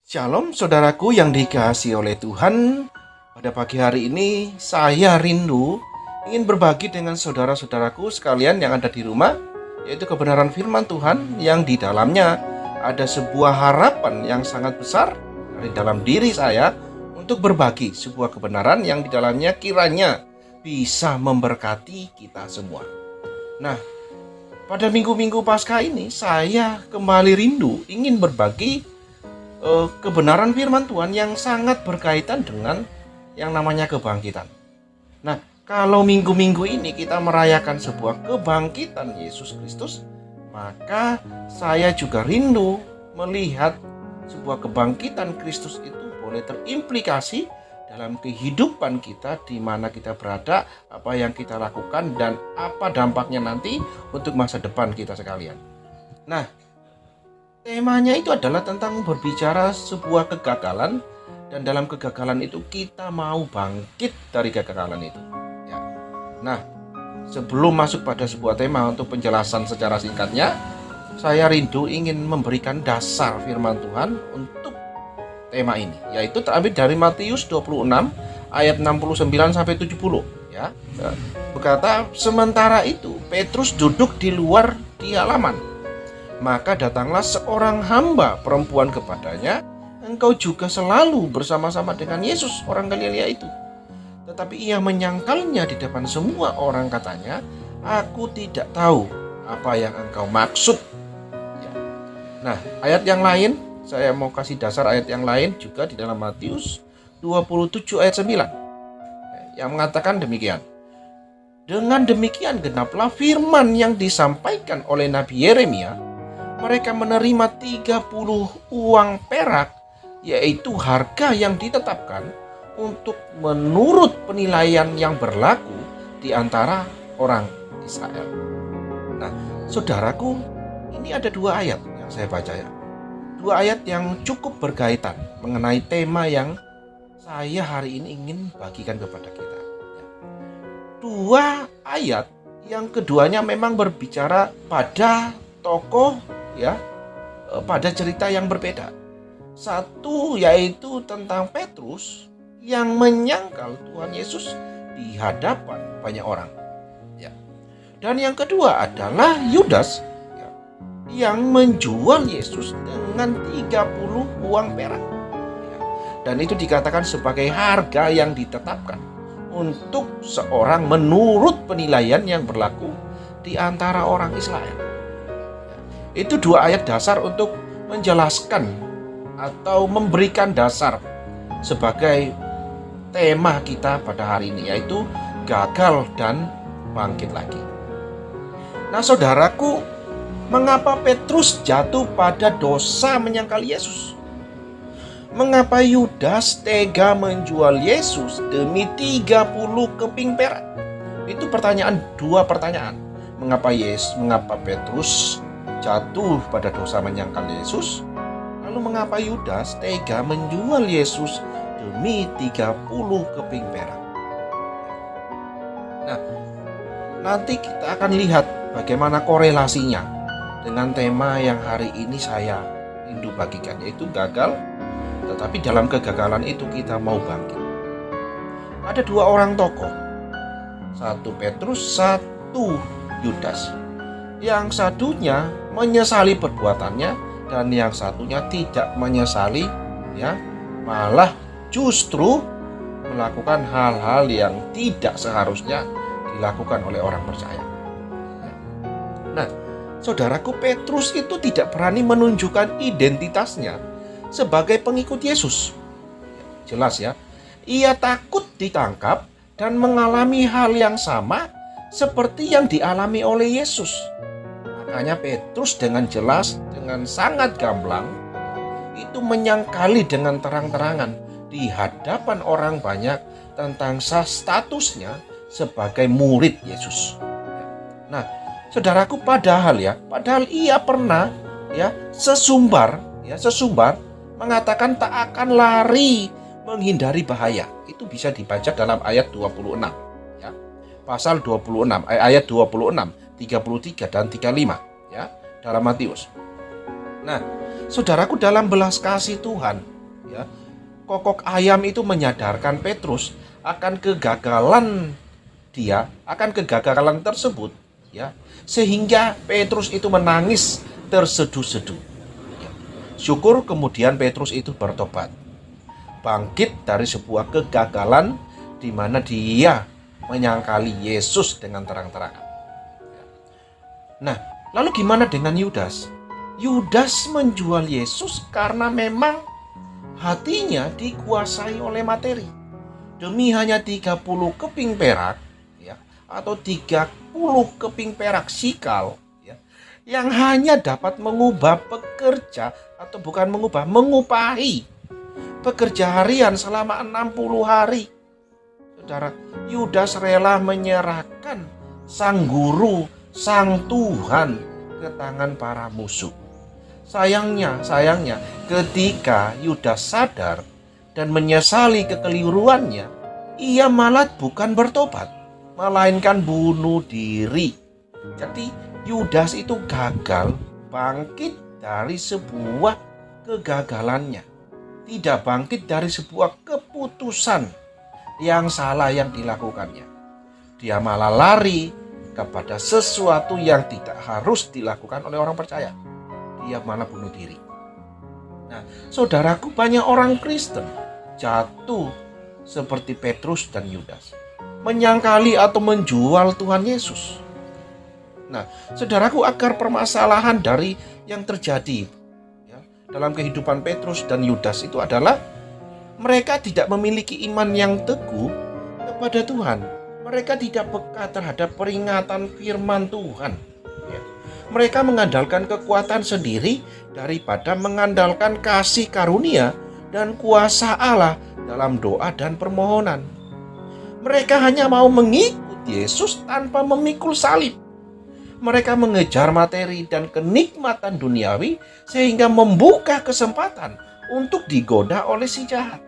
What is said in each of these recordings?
Shalom saudaraku yang dikasihi oleh Tuhan. Pada pagi hari ini saya rindu ingin berbagi dengan saudara-saudaraku sekalian yang ada di rumah, yaitu kebenaran firman Tuhan yang di dalamnya ada sebuah harapan yang sangat besar dari dalam diri saya untuk berbagi sebuah kebenaran yang di dalamnya kiranya bisa memberkati kita semua. Nah, pada minggu-minggu Paskah ini saya kembali rindu ingin berbagi kebenaran firman Tuhan yang sangat berkaitan dengan yang namanya kebangkitan. Nah, kalau minggu-minggu ini kita merayakan sebuah kebangkitan Yesus Kristus, maka saya juga rindu melihat sebuah kebangkitan Kristus itu boleh terimplikasi dalam kehidupan kita di mana kita berada, apa yang kita lakukan dan apa dampaknya nanti untuk masa depan kita sekalian. Nah, temanya itu adalah tentang berbicara sebuah kegagalan, dan dalam kegagalan itu kita mau bangkit dari kegagalan itu. Ya. Nah, sebelum masuk pada sebuah tema untuk penjelasan secara singkatnya, saya rindu ingin memberikan dasar firman Tuhan untuk tema ini, yaitu terambil dari Matius 26 ayat 69 sampai 70. Ya. Berkata, sementara itu Petrus duduk di luar di halaman. Maka datanglah seorang hamba perempuan kepadanya, engkau juga selalu bersama-sama dengan Yesus orang Galilea itu. Tetapi ia menyangkalnya di depan semua orang, katanya, aku tidak tahu apa yang engkau maksud. Ya. Nah, ayat yang lain, saya mau kasih dasar ayat yang lain juga di dalam Matius 27 ayat 9 yang mengatakan demikian. Dengan demikian genaplah firman yang disampaikan oleh Nabi Yeremia, mereka menerima 30 uang perak, yaitu harga yang ditetapkan untuk menurut penilaian yang berlaku di antara orang Israel. Nah, saudaraku, ini ada dua ayat yang saya baca ya. Dua ayat yang cukup berkaitan mengenai tema yang saya hari ini ingin bagikan kepada kita. Dua ayat yang keduanya memang berbicara pada tokoh ya, pada cerita yang berbeda. Satu yaitu tentang Petrus yang menyangkal Tuhan Yesus di hadapan banyak orang. Ya. Dan yang kedua adalah Yudas ya, yang menjual Yesus dengan 30 uang perak. Ya. Dan itu dikatakan sebagai harga yang ditetapkan untuk seorang menurut penilaian yang berlaku di antara orang Israel. Itu dua ayat dasar untuk menjelaskan atau memberikan dasar sebagai tema kita pada hari ini, yaitu gagal dan bangkit lagi. Nah, saudaraku, mengapa Petrus jatuh pada dosa menyangkal Yesus? Mengapa Yudas tega menjual Yesus demi 30 keping perak? Itu dua pertanyaan. Mengapa Petrus jatuh pada dosa menyangkal Yesus? Lalu mengapa Yudas tega menjual Yesus demi 30 keping perak? Nah, nanti kita akan lihat bagaimana korelasinya dengan tema yang hari ini saya rindu bagikan, yaitu gagal, tetapi dalam kegagalan itu kita mau bangkit. Ada dua orang tokoh, satu Petrus, satu Yudas. Yang satunya menyesali perbuatannya dan yang satunya tidak menyesali, ya, malah justru melakukan hal-hal yang tidak seharusnya dilakukan oleh orang percaya. Nah, saudaraku, Petrus itu tidak berani menunjukkan identitasnya sebagai pengikut Yesus. Jelas ya, ia takut ditangkap dan mengalami hal yang sama seperti yang dialami oleh Yesus. Makanya Petrus dengan jelas, dengan sangat gamblang, itu menyangkali dengan terang-terangan di hadapan orang banyak tentang statusnya sebagai murid Yesus. Nah, saudaraku, padahal ia pernah sesumbar mengatakan tak akan lari menghindari bahaya. Itu bisa dibaca dalam ayat 26 ya. Pasal 26 ayat 26, 33 dan 35 ya, dalam Matius. Nah, saudaraku, dalam belas kasih Tuhan ya. Kokok ayam itu menyadarkan Petrus akan kegagalan akan kegagalan tersebut, ya. Sehingga Petrus itu menangis terseduh-seduh. Ya. Syukur kemudian Petrus itu bertobat, bangkit dari sebuah kegagalan di mana dia menyangkali Yesus dengan terang-terangan. Ya. Nah, lalu gimana dengan Yudas? Yudas menjual Yesus karena memang hatinya dikuasai oleh materi. Demi hanya 30 keping perak, ya, atau 30 keping perak sikal, ya, yang hanya dapat mengubah pekerja, atau bukan mengubah, mengupahi pekerja harian selama 60 hari. Saudara, Yudas rela menyerahkan sang guru, sang Tuhan ke tangan para musuh. Sayangnya, ketika Yudas sadar dan menyesali kekeliruannya, ia malah bukan bertobat, melainkan bunuh diri. Jadi Yudas itu gagal bangkit dari sebuah kegagalannya, tidak bangkit dari sebuah keputusan yang salah yang dilakukannya. Dia malah lari kepada sesuatu yang tidak harus dilakukan oleh orang percaya. Dia malah bunuh diri. Nah, saudaraku, banyak orang Kristen jatuh seperti Petrus dan Yudas, menyangkali atau menjual Tuhan Yesus. Nah, saudaraku, agar permasalahan dari yang terjadi, ya, dalam kehidupan Petrus dan Yudas itu adalah mereka tidak memiliki iman yang teguh kepada Tuhan. Mereka tidak peka terhadap peringatan firman Tuhan. Mereka mengandalkan kekuatan sendiri daripada mengandalkan kasih karunia dan kuasa Allah dalam doa dan permohonan. Mereka hanya mau mengikuti Yesus tanpa memikul salib. Mereka mengejar materi dan kenikmatan duniawi sehingga membuka kesempatan untuk digoda oleh si jahat.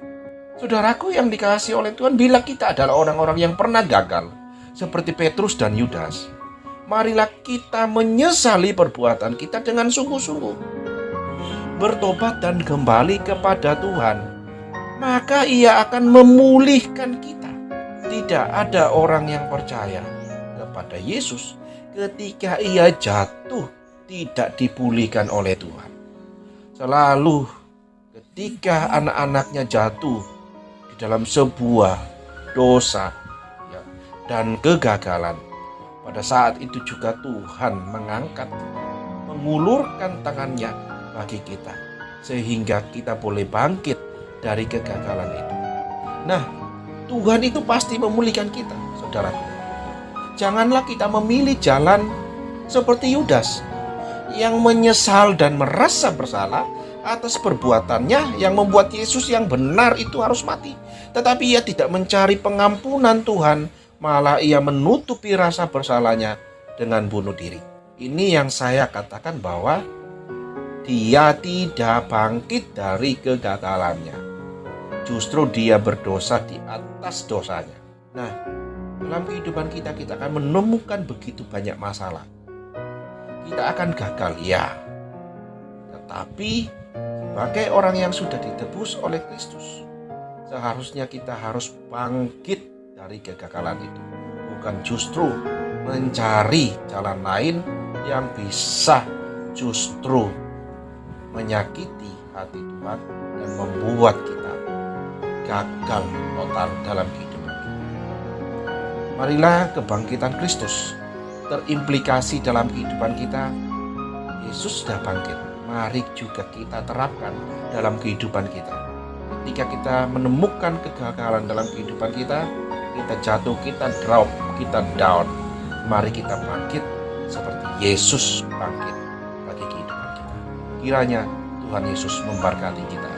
Saudaraku yang dikasihi oleh Tuhan, bila kita adalah orang-orang yang pernah gagal seperti Petrus dan Yudas, marilah kita menyesali perbuatan kita dengan sungguh-sungguh, bertobat dan kembali kepada Tuhan, maka Ia akan memulihkan kita. Tidak ada orang yang percaya kepada Yesus ketika ia jatuh tidak dipulihkan oleh Tuhan. Selalu ketika anak-anaknya jatuh di dalam sebuah dosa, ya, dan kegagalan, pada saat itu juga Tuhan mengulurkan tangannya bagi kita, sehingga kita boleh bangkit dari kegagalan itu. Nah, Tuhan itu pasti memulihkan kita, saudaraku. Janganlah kita memilih jalan seperti Yudas, yang menyesal dan merasa bersalah atas perbuatannya yang membuat Yesus yang benar itu harus mati. Tetapi ia tidak mencari pengampunan Tuhan, malah ia menutupi rasa bersalahnya dengan bunuh diri. Ini yang saya katakan bahwa dia tidak bangkit dari kegagalannya. Justru dia berdosa di atas dosanya. Nah, dalam kehidupan kita akan menemukan begitu banyak masalah. Kita akan gagal, ya. Tetapi sebagai orang yang sudah ditebus oleh Kristus, seharusnya kita harus bangkit dari kegagalan itu, bukan justru mencari jalan lain yang bisa justru menyakiti hati Tuhan dan membuat kita gagal total dalam kehidupan kita. Marilah kebangkitan Kristus terimplikasi dalam kehidupan kita. Yesus sudah bangkit, mari juga kita terapkan dalam kehidupan kita. Ketika kita menemukan kegagalan dalam kehidupan kita jatuh, kita drop, kita down, mari kita bangkit seperti Yesus bangkit bagi kehidupan kita. Kiranya Tuhan Yesus memberkati kita.